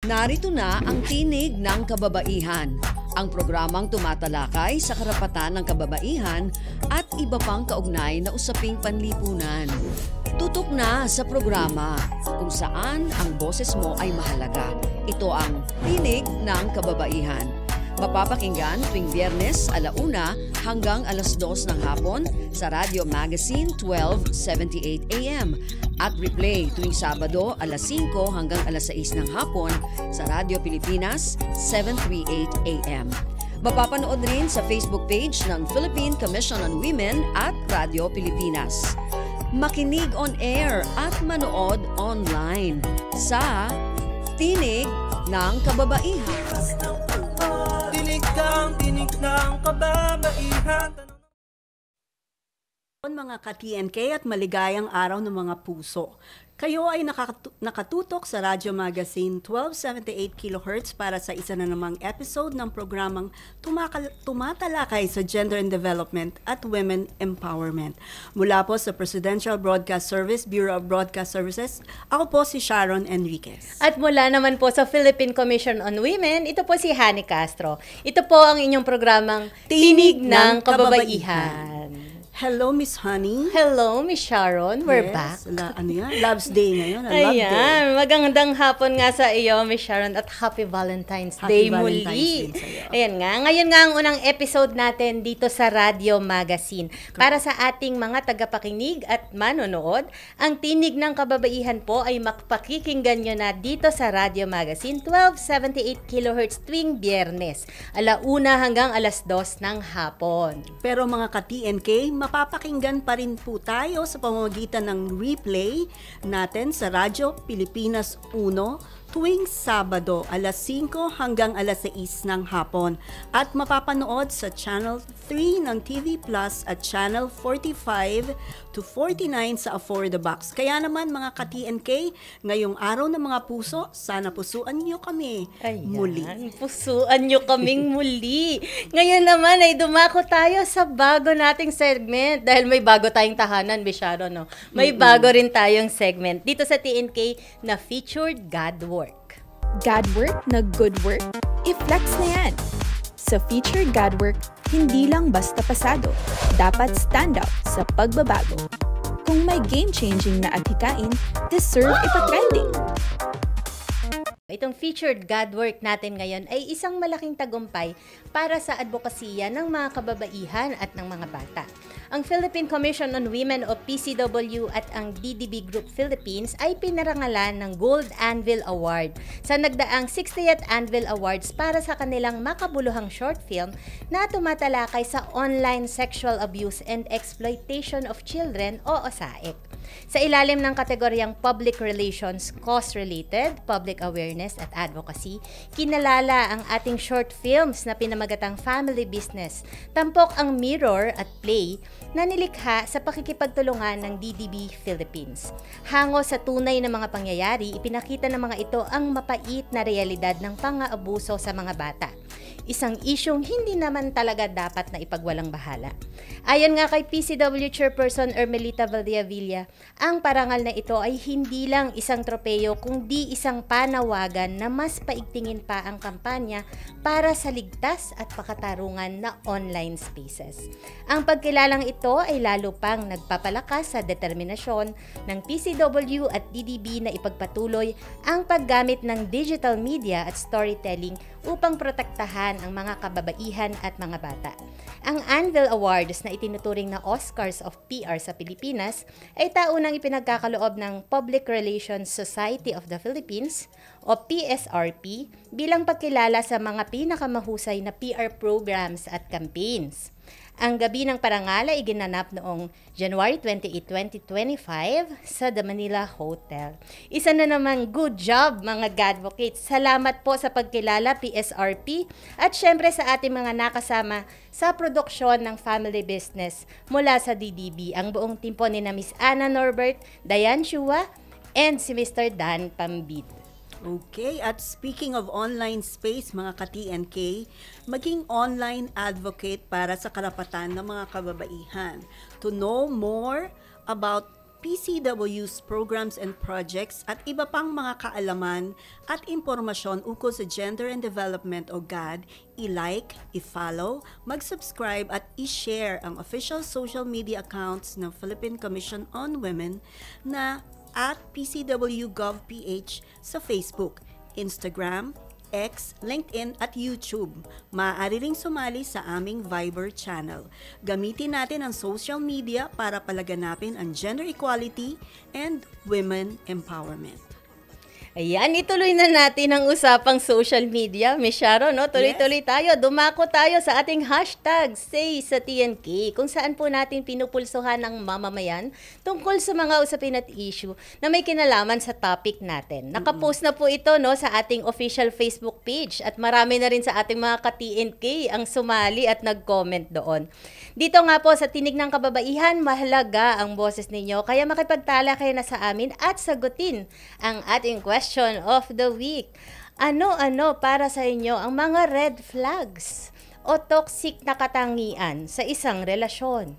Narito na ang Tinig ng Kababaihan, ang programang tumatalakay sa karapatan ng kababaihan at iba pang kaugnay na usaping panlipunan. Tutok na sa programa kung saan ang boses mo ay mahalaga. Ito ang Tinig ng Kababaihan. Mapapakinggan tuwing Biyernes 1:00 hanggang 2:00 ng hapon sa Radio Magazine 1278 AM at replay tuwing Sabado 5:00 hanggang 6:00 ng hapon sa Radio Pilipinas 738 AM. Mapapanood rin sa Facebook page ng Philippine Commission on Women at Radio Pilipinas. Makinig on air at manood online sa Tinig ng Kababaihan. Tinig ng kababaihan. Mga ka-TNK at maligayang araw ng mga puso. Kayo ay nakatutok sa Radyo Magazine 1278 kHz para sa isa na namang episode ng programang tumatalakay sa gender and development at women empowerment. Mula po sa Presidential Broadcast Service, Bureau of Broadcast Services, ako po si Sharon Enriquez. At mula naman po sa Philippine Commission on Women, ito po si Hani Castro. Ito po ang inyong programang Tinig ng Kababaihan. Hello, Miss Honey. Hello, Miss Sharon. We're back. Ano yan? Love's Day ngayon. Love Day. Magandang hapon nga sa iyo, Miss Sharon, at Happy Valentine's Day muli. Valentine's Day Ayan nga. Ngayon nga ang unang episode natin dito sa Radio Magazine. Para sa ating mga tagapakinig at manonood, ang Tinig ng Kababaihan po ay makapakikinggan nyo na dito sa Radio Magazine 1278 kHz tuwing Biyernes, 1:00 hanggang 2:00 ng hapon. Pero mga ka-TNK, mapapakinggan pa rin po tayo sa pamamagitan ng replay natin sa Radyo Pilipinas 1 tuwing Sabado 5:00 hanggang 6:00 ng hapon at mapapanood sa Channel 3 ng TV Plus at Channel 45 to 49 sa For the Box. Kaya naman mga ka-TNK, ngayong araw ng mga puso, sana pusuan niyo kami muli. Pusuan niyo kaming muli. Ngayon naman ay dumako tayo sa bago nating segment dahil may bago tayong tahanan, Bisharo, no? May bago rin tayong segment dito sa TNK na featured God Work. God work na good work? I-flex na yan! Sa featured God work, hindi lang basta pasado. Dapat stand out sa pagbabago. Kung may game-changing na adhikain, deserve ipatrending. Itong featured God work natin ngayon ay isang malaking tagumpay para sa advokasya ng mga kababaihan at ng mga bata. Ang Philippine Commission on Women o PCW at ang DDB Group Philippines ay pinarangalan ng Gold Anvil Award sa nagdaang 60th Anvil Awards para sa kanilang makabuluhang short film na tumatalakay sa online sexual abuse and exploitation of children o OSAIC. Sa ilalim ng kategoryang Public Relations, Cause-Related, Public Awareness at Advocacy, kinalala ang ating short films na pinamagatang Family Business, tampok ang Mirror at Play na nilikha sa pakikipagtulungan ng DDB Philippines. Hango sa tunay na mga pangyayari, ipinakita ng mga ito ang mapait na realidad ng pang-aabuso sa mga bata. Isang isyong hindi naman talaga dapat na ipagwalang bahala. Ayon nga kay PCW Chairperson Ermelita Valdiavilla, ang parangal na ito ay hindi lang isang tropeyo kundi isang panawagan na mas paigtingin pa ang kampanya para sa ligtas at pakatarungan na online spaces. Ang pagkilalang ito ay lalo pang nagpapalakas sa determinasyon ng PCW at DDB na ipagpatuloy ang paggamit ng digital media at storytelling upang protektahan ang mga kababaihan at mga bata. Ang Anvil Awards na itinuturing na Oscars of PR sa Pilipinas ay taunang ipinagkakaloob ng Public Relations Society of the Philippines o PSRP bilang pagkilala sa mga pinakamahusay na PR programs at campaigns. Ang gabi ng parangal ay ginanap noong January 28, 2025 sa The Manila Hotel. Isa na naman good job mga Godvocates. Salamat po sa pagkilala PSRP at syempre sa ating mga nakasama sa produksyon ng Family Business mula sa DDB. Ang buong timpo ni na Miss Anna Norbert, Diane Chua, and si Mr. Dan Pambid. Okay, at speaking of online space, mga ka-TNK, maging online advocate para sa karapatan ng mga kababaihan. To know more about PCW's programs and projects at iba pang mga kaalaman at impormasyon ukol sa Gender and Development o GAD, i-like, i-follow, mag-subscribe at i-share ang official social media accounts ng Philippine Commission on Women na at PCW.gov.ph sa Facebook, Instagram, X, LinkedIn at YouTube. Maaari ring sumali sa aming Viber channel. Gamitin natin ang social media para palaganapin ang gender equality and women empowerment. Ayan, ituloy na natin ang usapang social media. Miss Sharon, no? Tuloy-tuloy tayo. Dumako tayo sa ating hashtag Say sa TNK, kung saan po natin pinupulsuhan ang mamamayan tungkol sa mga usapin at issue na may kinalaman sa topic natin. Nakapost na po ito, no, sa ating official Facebook page at marami na rin sa ating mga ka-TNK ang sumali at nag-comment doon. Dito nga po sa Tinig ng Kababaihan, mahalaga ang boses ninyo. Kaya makipagtala kayo na sa amin at sagutin ang ating question of the week. Ano-ano para sa inyo ang mga red flags o toxic na katangian sa isang relasyon?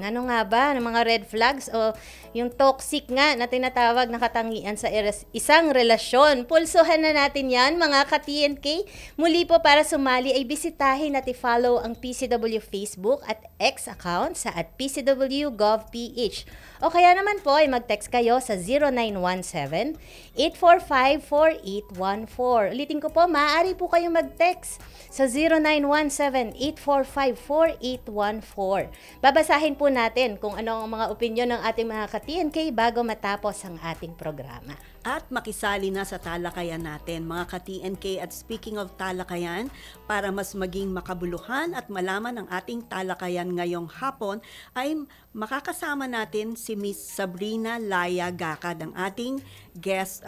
Ano nga ba ng mga red flags o yung toxic nga na tinatawag na katangian sa isang relasyon? Pulsuhan na natin yan, mga ka-TNK. Muli po, para sumali ay bisitahin at i-follow ang PCW Facebook at X account sa at PCW.gov.ph. O kaya naman po ay mag-text kayo sa 0917-845-4814. Ulitin ko po, maaari po kayong mag-text sa 0917-845-4814. Babasahin po natin kung ano ang mga opinyon ng ating mga ka-TNK bago matapos ang ating programa. At makisali na sa talakayan natin, mga ka-TNK. At speaking of talakayan, para mas maging makabuluhan at malaman ang ating talakayan ngayong hapon, ay makakasama natin si Miss Sabrina Laya Gacad, ang ating guest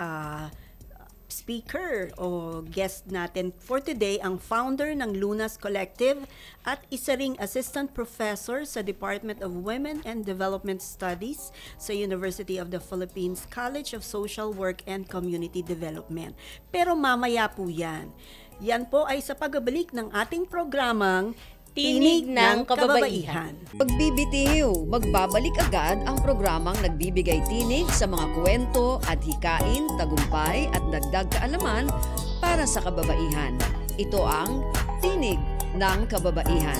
speaker o guest natin for today, ang founder ng Lunas Collective at isa ring assistant professor sa Department of Women and Development Studies sa University of the Philippines College of Social Work and Community Development. Pero mamaya po yan. Yan po ay sa pagbabalik ng ating programang Tinig ng Kababaihan. Pagbibitiw, magbabalik agad ang programang nagbibigay tinig sa mga kwento at hikain, tagumpay at dagdag kaalaman para sa kababaihan. Ito ang Tinig ng Kababaihan.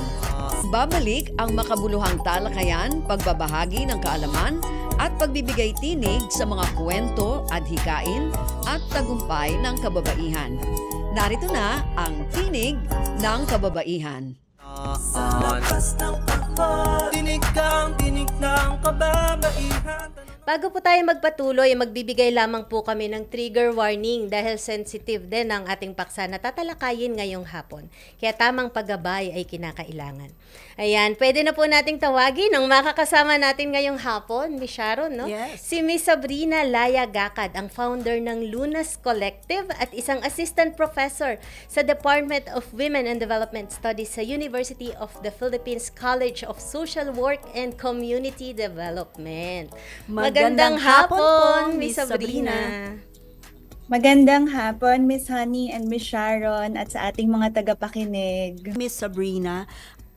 Babalik ang makabuluhang talakayan, pagbabahagi ng kaalaman at pagbibigay tinig sa mga kwento at hikain at tagumpay ng kababaihan. Narito na ang Tinig ng Kababaihan. Lakas ng ahon, tinig ng kababaihan. Bago po tayo magpatuloy, magbibigay lamang po kami ng trigger warning dahil sensitive din ang ating paksa na tatalakayin ngayong hapon. Kaya tamang paggabay ay kinakailangan. Ayan, pwede na po nating tawagin ang makakasama natin ngayong hapon, Miss Sharon, no? Yes. Si Miss Sabrina Laya Gacad, ang founder ng Lunas Collective at isang assistant professor sa Department of Women and Development Studies sa University of the Philippines College of Social Work and Community Development. Magandang hapon, Miss Sabrina. Magandang hapon, Miss Honey and Miss Sharon at sa ating mga tagapakinig. Miss Sabrina,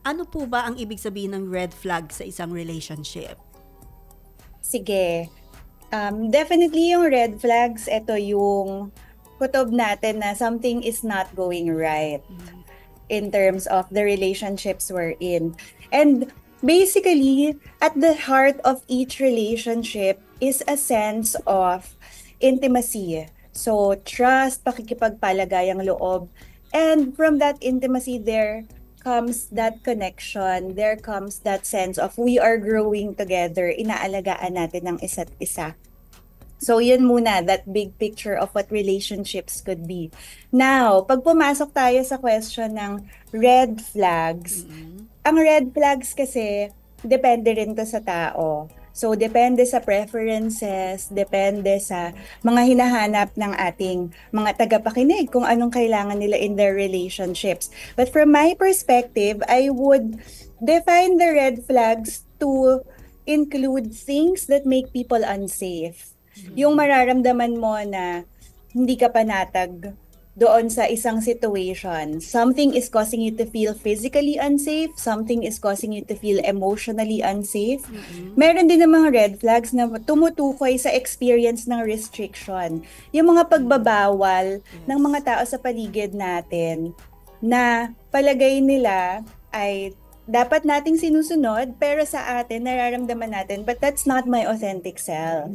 ano po ba ang ibig sabihin ng red flag sa isang relationship? Sige. Definitely yung red flags, ito yung kutob natin na something is not going right in terms of the relationships we're in. And basically, at the heart of each relationship is a sense of intimacy. So, trust, pakikipagpalagayang loob. And from that intimacy, there comes that connection. There comes that sense of we are growing together. Inaalagaan natin ang isa't isa. So, yun muna, that big picture of what relationships could be. Now, pag pumasok tayo sa question ng red flags, ang red flags kasi, depende rin to sa tao. So, depende sa preferences, depende sa mga hinahanap ng ating mga tagapakinig, kung anong kailangan nila in their relationships. But from my perspective, I would define the red flags to include things that make people unsafe. Yung mararamdaman mo na hindi ka panatag doon sa isang situation. Something is causing you to feel physically unsafe, something is causing you to feel emotionally unsafe. Meron din namang red flags na tumutukoy sa experience ng restriction. Yung mga pagbabawal ng mga tao sa paligid natin na palagay nila ay dapat nating sinusunod, pero sa atin, nararamdaman natin, but that's not my authentic self.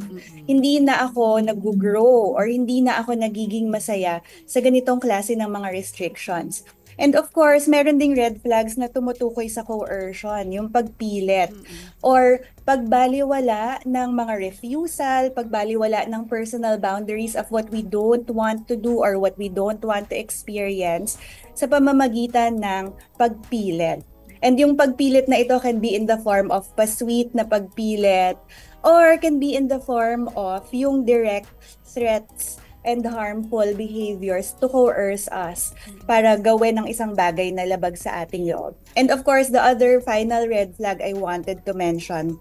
Hindi na ako nag-grow or hindi na ako nagiging masaya sa ganitong klase ng mga restrictions. And of course, meron ding red flags na tumutukoy sa coercion, yung pagpilit or pagbaliwala ng mga refusal, pagbaliwala ng personal boundaries of what we don't want to do or what we don't want to experience sa pamamagitan ng pagpilit. And yung pagpilit na ito can be in the form of pa-sweet na pagpilit or can be in the form of yung direct threats and harmful behaviors to coerce us para gawin ng isang bagay na labag sa ating loob. And of course, the other final red flag I wanted to mention,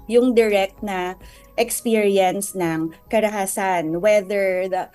yung direct na experience ng karahasan, whether the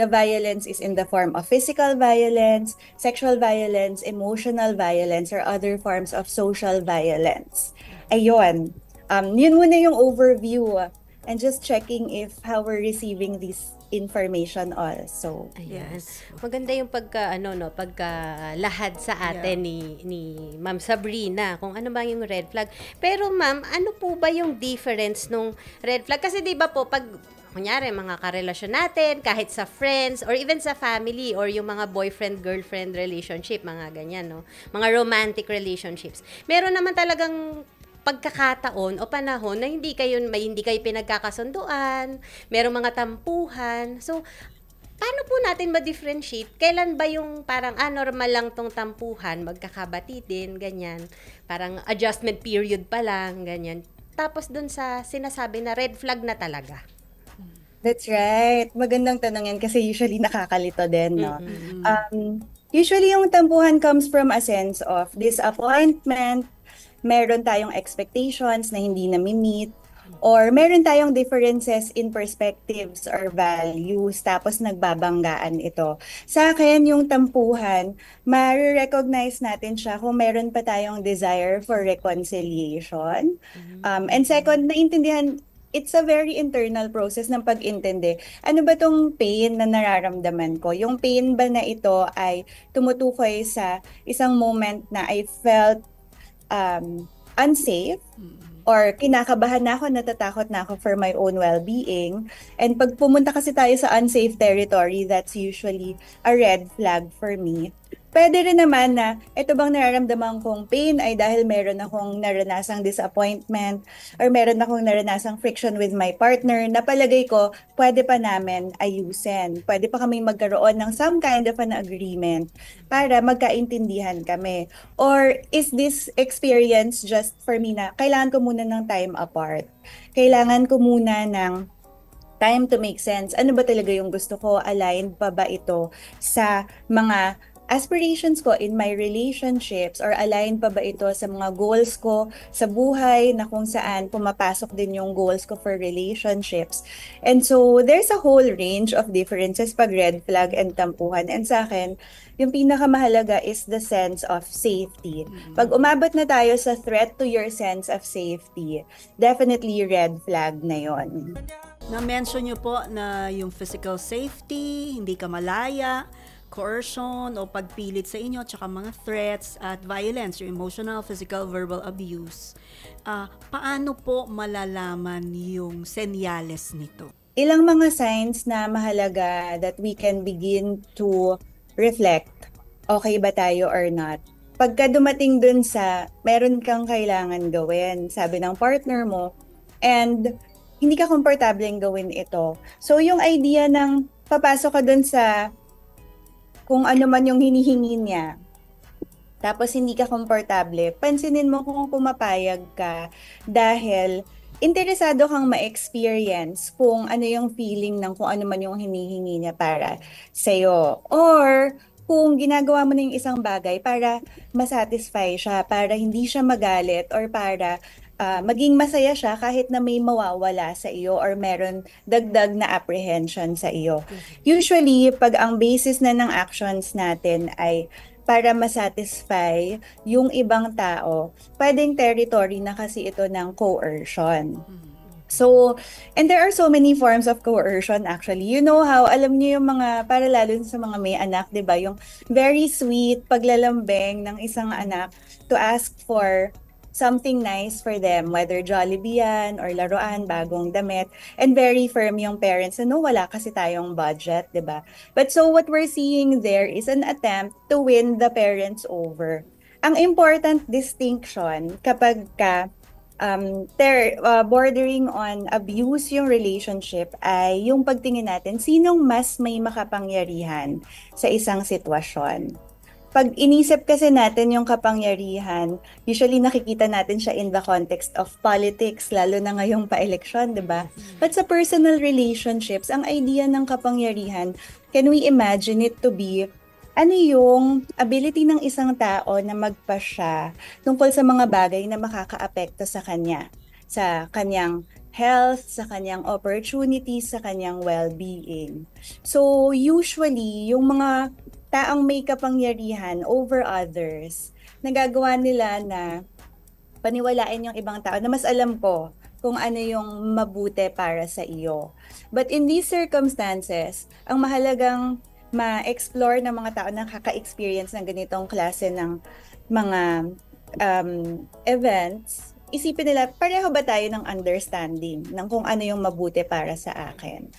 violence is in the form of physical violence, sexual violence, emotional violence, or other forms of social violence. Ayun. Yun muna yung overview. And just checking if how we're receiving this information also. Ayan. Maganda yung pagkalahad sa atin ni Ma'am Sabrina kung ano ba yung red flag. Pero ma'am, ano po ba yung difference nung red flag? Kasi 'di ba po pag kunyari, mga karelasyon natin, kahit sa friends, or even sa family, or yung mga boyfriend-girlfriend relationship, mga ganyan, no? Mga romantic relationships. Meron naman talagang pagkakataon o panahon na hindi kayo pinagkakasunduan, merong mga tampuhan. So, paano po natin ma-differentiate? Kailan ba yung parang normal lang tong tampuhan, magkakabati din, ganyan. Parang adjustment period pa lang, ganyan. Tapos dun sa sinasabi na red flag na talaga. That's right. Magandang tanong yan kasi usually nakakalito din, no? Usually yung tampuhan comes from a sense of disappointment, meron tayong expectations na hindi nami-meet, or meron tayong differences in perspectives or values, tapos nagbabanggaan ito. Sa akin, yung tampuhan, ma-recognize natin siya kung meron pa tayong desire for reconciliation. And second, naintindihan, it's a very internal process ng pag-intindi. Ano ba tong pain na nararamdaman ko? Yung pain ba na ito ay tumutukoy sa isang moment na I felt unsafe or kinakabahan na ako, natatakot na ako for my own well-being. And pag pumunta kasi tayo sa unsafe territory, that's usually a red flag for me. Pwede rin naman na ito bang nararamdaman kong pain ay dahil meron akong naranasang disappointment or meron akong naranasang friction with my partner na palagay ko pwede pa namin ayusin. Pwede pa kaming magkaroon ng some kind of an agreement para magkaintindihan kami. Or is this experience just for me na kailangan ko muna ng time apart? Kailangan ko muna ng time to make sense. Ano ba talaga yung gusto ko? Aligned pa ba ito sa mga aspirations ko in my relationships or aligned pa ba ito sa mga goals ko sa buhay na kung saan pumapasok din yung goals ko for relationships. And so, there's a whole range of differences pag red flag and tampuhan. And sa akin, yung pinakamahalaga is the sense of safety. Pag umabot na tayo sa threat to your sense of safety, definitely red flag na yon. Na-mention nyo po na yung physical safety, hindi ka malaya, coercion o pagpilit sa inyo, tsaka mga threats at violence, yung emotional, physical, verbal abuse. Paano po malalaman yung senyales nito? Ilang mga signs na mahalaga that we can begin to reflect, okay ba tayo or not? Pagka dumating dun sa meron kang kailangan gawin, sabi ng partner mo, and hindi ka komportableng gawin ito. So yung idea ng papasok ka dun sa kung ano man yung hinihingi niya, tapos hindi ka komportable, pansinin mo kung pumapayag ka dahil interesado kang ma-experience kung ano yung feeling ng kung ano man yung hinihingi niya para sa'yo. Or kung ginagawa mo na yung isang bagay para masatisfy siya, para hindi siya magalit, or para maging masaya siya kahit na may mawawala sa iyo or meron dagdag na apprehension sa iyo. Usually, pag ang basis na ng actions natin ay para masatisfy yung ibang tao, pwedeng territory na kasi ito ng coercion. So, and there are so many forms of coercion actually. You know how, alam niyo yung mga, para lalo sa mga may anak, di ba? Yung very sweet paglalambing ng isang anak to ask for something nice for them, whether Jollibee yan or laruan, bagong damit, and very firm yung parents na no, wala kasi tayong budget, di ba? But so what we're seeing there is an attempt to win the parents over. Ang important distinction kapag bordering on abuse yung relationship ay yung pagtingin natin sinong mas may makapangyarihan sa isang sitwasyon. Pag inisip kasi natin yung kapangyarihan, usually nakikita natin siya in the context of politics, lalo na ngayong pa-eleksyon, di ba? But sa personal relationships, ang idea ng kapangyarihan, can we imagine it to be ano yung ability ng isang tao na magpasya tungkol sa mga bagay na makakaapekto sa kanya, sa kanyang health, sa kanyang opportunities, sa kanyang well-being. So usually, yung mga taong may kapangyarihan over others, nagagawa nila na paniwalain yung ibang tao na mas alam ko kung ano yung mabuti para sa iyo. But in these circumstances, ang mahalagang ma-explore ng mga tao na kaka-experience ng ganitong klase ng mga events, isipin nila, pareho ba tayo ng understanding ng kung ano yung mabuti para sa akin?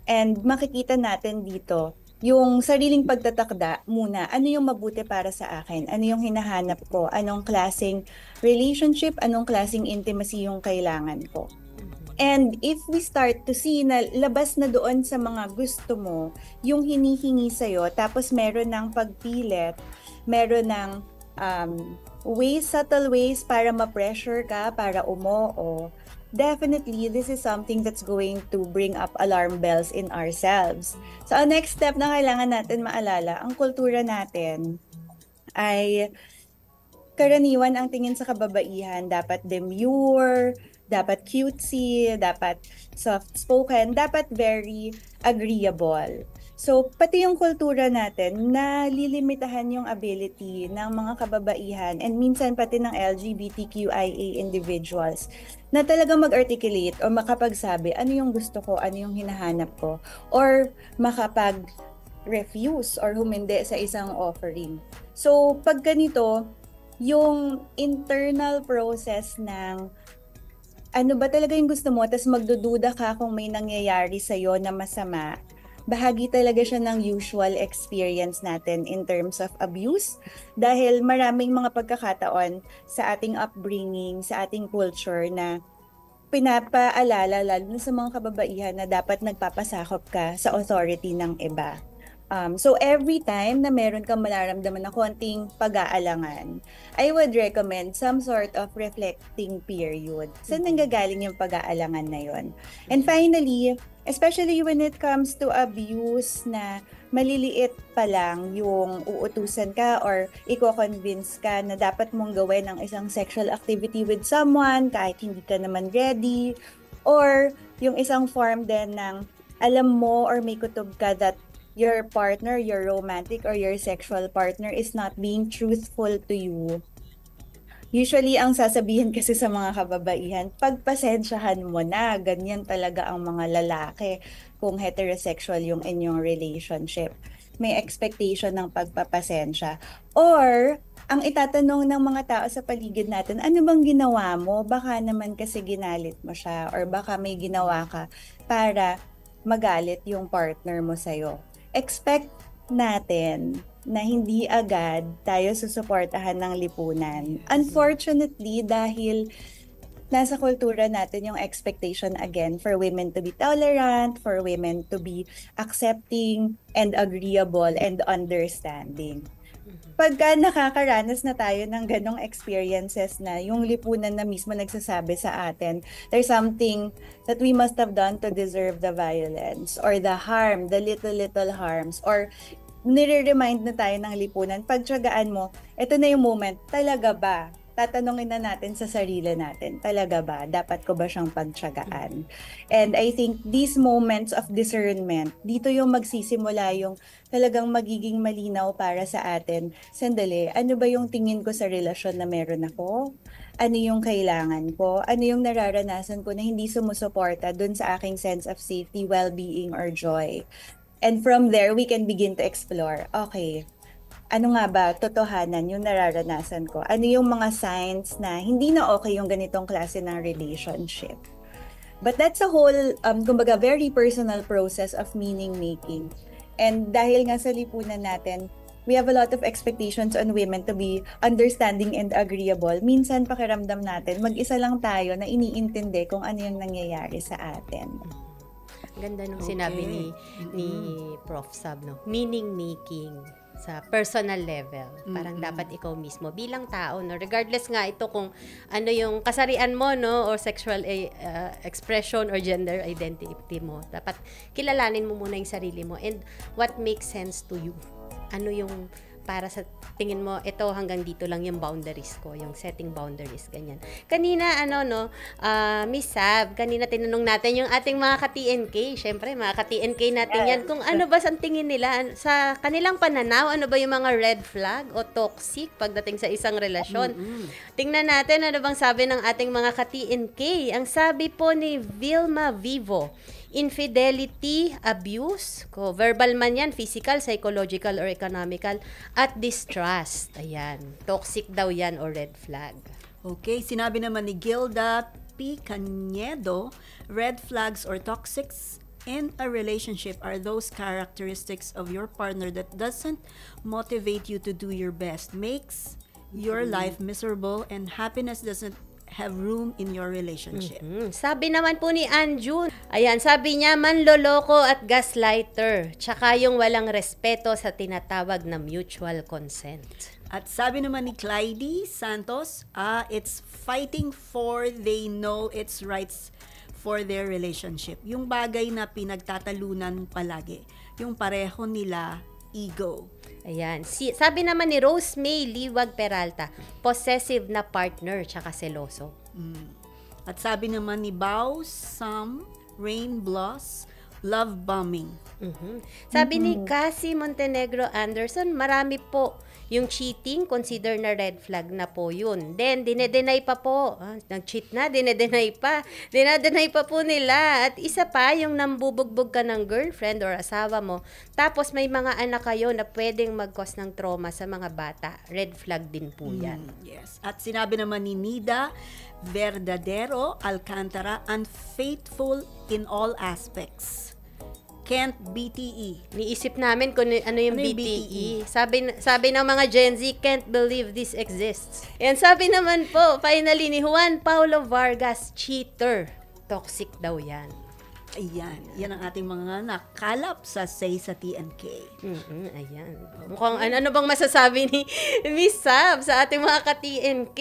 And makikita natin dito, yung sariling pagtatakda muna, ano yung mabuti para sa akin? Ano yung hinahanap ko? Anong klaseng relationship? Anong klaseng intimacy yung kailangan ko? And if we start to see na labas na doon sa mga gusto mo, yung hinihingi sa'yo, tapos meron ng pagpilit, meron ng ways, subtle ways para ma-pressure ka, para umoo, definitely this is something that's going to bring up alarm bells in ourselves. So ang next step na kailangan natin maalala, ang kultura natin ay karaniwan ang tingin sa kababaihan, dapat demure, dapat cutesy, dapat soft-spoken, dapat very agreeable. So, pati yung kultura natin, nalilimitahan yung ability ng mga kababaihan and minsan pati ng LGBTQIA individuals na talagang mag-articulate o makapagsabi ano yung gusto ko, ano yung hinahanap ko, or makapag-refuse or humindi sa isang offering. So, pag ganito, yung internal process ng ano ba talaga yung gusto mo, tapos magdududa ka kung may nangyayari sa'yo na masama, bahagi talaga siya ng usual experience natin in terms of abuse dahil maraming mga pagkakataon sa ating upbringing, sa ating culture na pinapaalala lalo na sa mga kababaihan na dapat nagpapasakop ka sa authority ng iba. So every time na meron kang mararamdaman na konting pag-aalangan, I would recommend some sort of reflecting period. Saan nanggagaling yung pag-aalangan na yon? And finally, especially when it comes to abuse na maliliit pa lang yung uutusan ka or i-convince ka na dapat mong gawin ang isang sexual activity with someone kahit hindi ka naman ready, or yung isang form din ng alam mo or may kutob ka that your partner, your romantic or your sexual partner is not being truthful to you. Usually, ang sasabihin kasi sa mga kababaihan, pagpasensyahan mo na, ganyan talaga ang mga lalaki kung heterosexual yung inyong relationship. May expectation ng pagpapasensya. Or, ang itatanong ng mga tao sa paligid natin, ano bang ginawa mo? Baka naman kasi ginalit mo siya or baka may ginawa ka para magalit yung partner mo sa'yo. Expect natin na hindi agad tayo susuportahan ng lipunan. Unfortunately, dahil nasa kultura natin yung expectation again for women to be tolerant, for women to be accepting and agreeable and understanding. Pagka nakakaranas na tayo ng ganong experiences na yung lipunan na mismo nagsasabi sa atin, there's something that we must have done to deserve the violence or the harm, the little harms, or nire-remind na tayo ng lipunan, pagtyagaan mo, ito na yung moment, talaga ba tatanungin na natin sa sarili natin, talaga ba? Dapat ko ba siyang pagtiyagaan? And I think these moments of discernment, dito yung magsisimula yung talagang magiging malinaw para sa atin. Sandali, ano ba yung tingin ko sa relasyon na meron ako? Ano yung kailangan ko? Ano yung nararanasan ko na hindi sumusuporta dun sa aking sense of safety, well-being, or joy? And from there, we can begin to explore, okay, ano nga ba, totohanan yung nararanasan ko? Ano yung mga signs na hindi na okay yung ganitong klase ng relationship? But that's a whole, kumbaga, very personal process of meaning making. And dahil nga sa lipunan natin, we have a lot of expectations on women to be understanding and agreeable. Minsan pakiramdam natin, mag-isa lang tayo na iniintindi kung ano yung nangyayari sa atin. Ganda nung sinabi ni Prof. Sab, no? Meaning making sa personal level. Parang dapat ikaw mismo bilang tao, no, regardless nga ito kung ano yung kasarian mo, no, or sexual expression or gender identity mo. Dapat kilalanin mo muna yung sarili mo and what makes sense to you. Ano yung para sa tingin mo, ito hanggang dito lang yung boundaries ko, yung setting boundaries, ganyan. Kanina, Miss Sab, kanina tinanong natin yung ating mga ka-TNK, syempre, mga ka-TNK natin yan, kung ano ba sa tingin nila, sa kanilang pananaw, ano ba yung mga red flag o toxic pagdating sa isang relasyon. Tingnan natin, ano bang sabi ng ating mga ka-TNK. Ang sabi po ni Vilma Vivo, infidelity, abuse, verbal man yan, physical, psychological, or economical, at distrust. Ayan. Toxic daw yan o red flag. Okay, sinabi naman ni Gilda P. Canedo, red flags or toxics in a relationship are those characteristics of your partner that doesn't motivate you to do your best, makes your life miserable, and happiness doesn't have room in your relationship. Sabi naman po ni Anjun, ayan, sabi niya, manloloko at gaslighter, tsaka yung walang respeto sa tinatawag na mutual consent. At sabi naman ni Clyde Santos, it's fighting for they know it's rights for their relationship. Yung bagay na pinagtatalunan palagi, yung pareho nila ego. Ayan. Sabi naman ni Rose May Liwag Peralta, possessive na partner tsaka seloso. At sabi naman ni Bao Sam Rain Bloss, love bombing. Sabi ni Cassie Montenegro Anderson, marami po. Yung cheating, consider na red flag na po yun. Then, dinedenay pa po. Nag-cheat na, dinedenay pa. Dinedenay pa po nila. At isa pa, yung nambubugbog ka ng girlfriend or asawa mo. Tapos, may mga anak kayo na pwedeng mag-cause ng trauma sa mga bata. Red flag din po yan. Yes. At sinabi naman ni Nida Verdadero Alcantara, unfaithful in all aspects. Can't BTE. Niisip namin kung ano yung BTE. Sabi ng mga Gen Z, can't believe this exists. And sabi naman po, finally, ni Juan Paulo Vargas, cheater. Toxic daw yan. Ayan. Yan ang ating mga nakalap sa Say sa TNK. Ayan. Mukhang ano bang masasabi ni Miss Sab sa ating mga ka-TNK?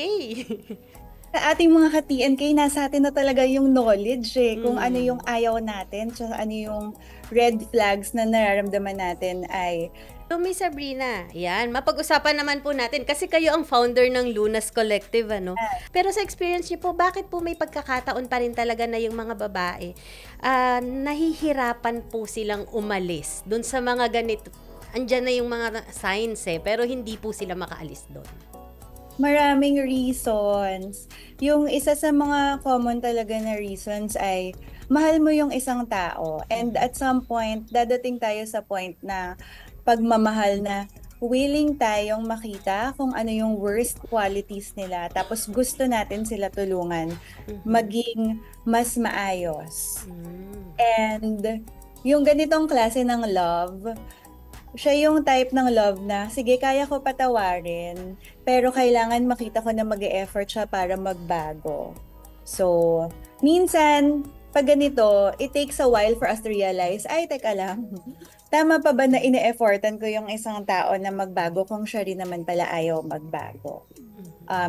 Sa ating mga ka-TNK, nasa atin na talaga yung knowledge kung ano yung ayaw natin, so ano yung red flags na nararamdaman natin ay... So, Miss Sabrina, yan, mapag-usapan naman po natin kasi kayo ang founder ng Lunas Collective, ano? Pero sa experience niyo po, bakit po may pagkakataon pa rin talaga na yung mga babae, nahihirapan po silang umalis dun sa mga ganito? Andyan na yung mga signs pero hindi po sila makaalis doon. Maraming reasons. Yung isa sa mga common talaga na reasons ay mahal mo yung isang tao. And at some point, dadating tayo sa point na pagmamahal na willing tayong makita kung ano yung worst qualities nila. Tapos gusto natin sila tulungan maging mas maayos. And yung ganitong klase ng love, siya yung type ng love na, sige, kaya ko patawarin, pero kailangan makita ko na mag-e-effort siya para magbago. So, minsan, pag ganito, it takes a while for us to realize, ay, teka lang, tama pa ba na ine-effortan ko yung isang tao na magbago kung siya rin naman pala ayaw magbago?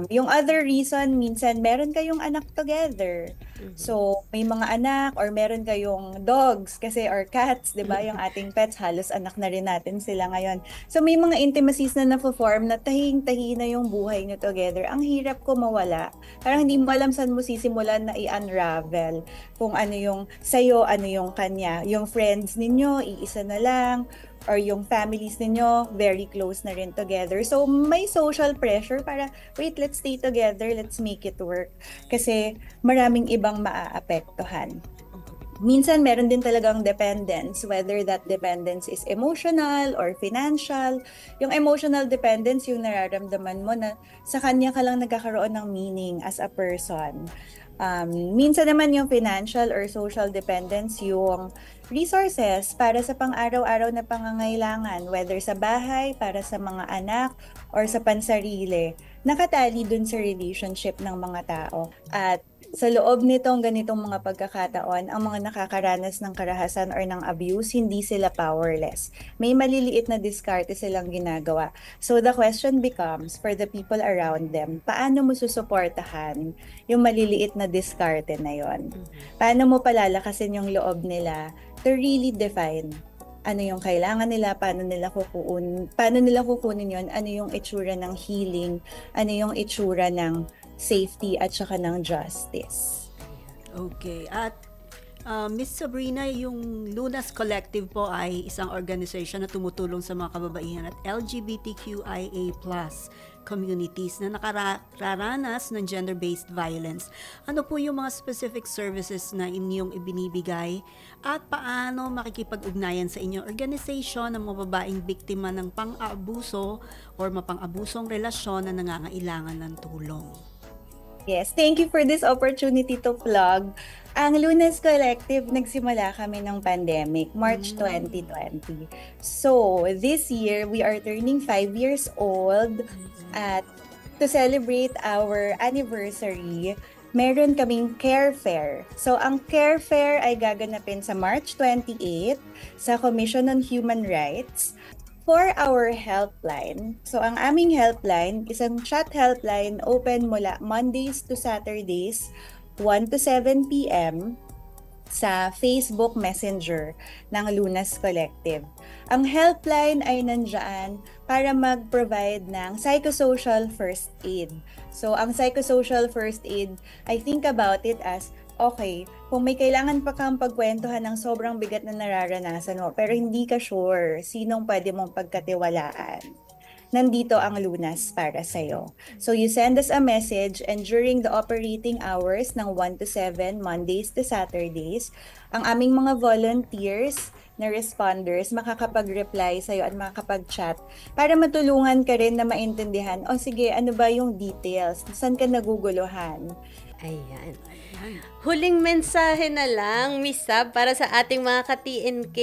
Yung other reason, minsan, meron kayong anak together. So, may mga anak or meron kayong dogs kasi or cats, 'di ba? Yung ating pets halos anak na rin natin sila ngayon. So, may mga intimacies na na-form na tahing-tahi na yung buhay niyo together. Ang hirap ko mawala. Parang hindi mo alam saan mo sisimulan na i-unravel kung ano yung sa'yo, ano yung kanya. Yung friends ninyo, iisa na lang, or yung families ninyo, very close na rin together. So, may social pressure para, wait, let's stay together, let's make it work. Kasi maraming ibang maaapektuhan. Minsan, meron din talagang dependence, whether that dependence is emotional or financial. Yung emotional dependence, yung nararamdaman mo na sa kanya ka lang nagkakaroon ng meaning as a person. Minsan naman yung financial or social dependence, yung resources para sa pang-araw-araw na pangangailangan, whether sa bahay, para sa mga anak, or sa pansarili, nakatali dun sa relationship ng mga tao. At sa loob nitong ganitong mga pagkakataon, ang mga nakakaranas ng karahasan or ng abuse, hindi sila powerless. May maliliit na diskarte silang ginagawa. So the question becomes, for the people around them, paano mo susuportahan yung maliliit na diskarte na yon? Paano mo palalakasin yung loob nila to really define ano yung kailangan nila, paano nila kukunin yon, ano yung itsura ng healing, ano yung itsura ng safety at saka ng justice. Okay. At Miss Sabrina, yung Lunas Collective po ay isang organization na tumutulong sa mga kababaihan at LGBTQIA+ communities na nakararanas ng gender-based violence. Ano po yung mga specific services na inyong ibinibigay at paano makikipag-ugnayan sa inyong organization ng mga babaeng biktima ng pang-aabuso or mapang-abusong relasyon na nangangailangan ng tulong? Yes, thank you for this opportunity to plug. Ang Lunas Collective, nagsimula kami ng pandemic, March 2020. So, this year, we are turning 5 years old at to celebrate our anniversary, meron kaming Care Fair. So, ang Care Fair ay gaganapin sa March 28 sa Commission on Human Rights. For our helpline, so ang aming helpline, isang chat helpline open mula Mondays to Saturdays, 1 to 7 p.m. sa Facebook Messenger ng Lunas Collective. Ang helpline ay nandyan para mag-provide ng psychosocial first aid. So, ang psychosocial first aid, I think about it as, okay, kung may kailangan pa kang pagkwentuhan ng sobrang bigat na nararanasan mo, pero hindi ka sure sinong pwede mong pagkatiwalaan, nandito ang Lunas para sa'yo. So you send us a message and during the operating hours ng 1 to 7, Mondays to Saturdays, ang aming mga volunteers na responders makakapag-reply sa'yo at makakapag-chat para matulungan ka rin na maintindihan, sige, ano ba yung details? Saan ka naguguluhan? Ayan. Huling mensahe na lang, Miss Sab, para sa ating mga ka-TNK,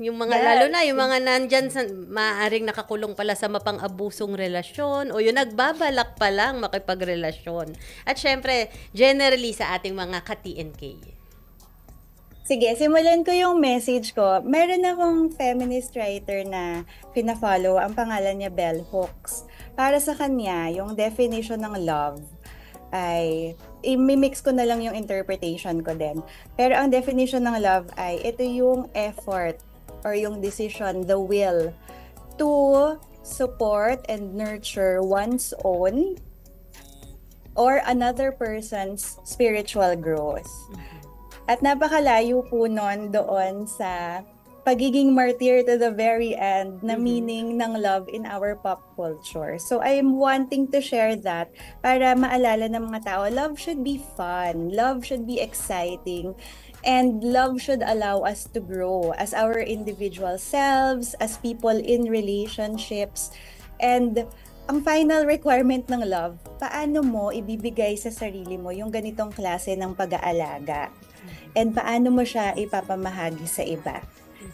yung mga lalo na, yung mga nandyan sa maaaring nakakulong pala sa mapang-abusong relasyon o yung nagbabalak pa lang makipagrelasyon. At syempre, generally sa ating mga ka-TNK. Sige, simulan ko yung message ko. Meron akong feminist writer na pina-follow, ang pangalan niya Bell Hooks. Para sa kanya, yung definition ng love ay, i-mix ko na lang yung interpretation ko din. Pero ang definition ng love ay, ito yung effort or yung decision, the will to support and nurture one's own or another person's spiritual growth. At napakalayo po nun doon sa pagiging martyr to the very end na meaning ng love in our pop culture. So I'm wanting to share that para maalala ng mga tao, love should be fun, love should be exciting, and love should allow us to grow as our individual selves, as people in relationships. And ang final requirement ng love, paano mo ibibigay sa sarili mo yung ganitong klase ng pag-aalaga? And paano mo siya ipapamahagi sa iba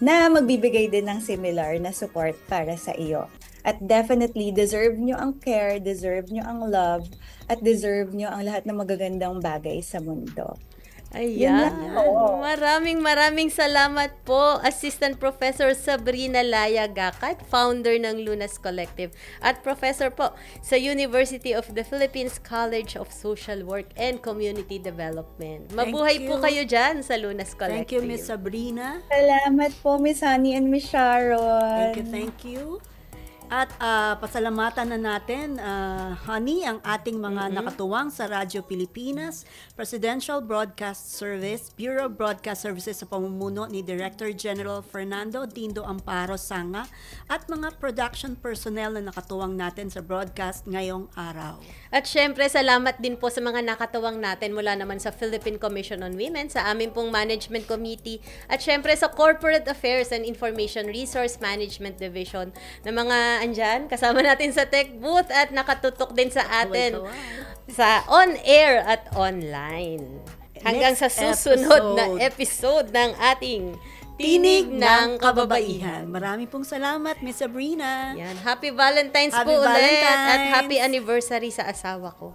na magbibigay din ng similar na support para sa iyo. At definitely, deserve nyo ang care, deserve nyo ang love, at deserve nyo ang lahat ng magagandang bagay sa mundo. Ayan. lang po. Maraming salamat po, Assistant Professor Sabrina Laya Gacat, founder ng Lunas Collective, at Professor po sa University of the Philippines College of Social Work and Community Development. Mabuhay po you. kayo dyan sa Lunas Collective. Thank you, Miss Sabrina. Salamat po, Miss Honey and Miss Sharon. Thank you. At pasalamatan na natin, Honey, ang ating mga nakatuwang sa Radyo Pilipinas, Presidential Broadcast Service, Bureau of Broadcast Services sa pamumuno ni Director General Fernando Dindo Amparo Sanga, at mga production personnel na nakatuwang natin sa broadcast ngayong araw. At syempre, salamat din po sa mga nakatuwang natin mula naman sa Philippine Commission on Women, sa aming pong Management Committee, at syempre sa Corporate Affairs and Information Resource Management Division na mga andyan, kasama natin sa tech booth at nakatutok din sa atin sa on-air at online. Hanggang sa susunod na episode ng ating Tinig ng Kababaihan. Maraming pong salamat, Miss Sabrina. Yan. Happy Valentine's Happy po ulit Valentine's. at happy anniversary sa asawa ko.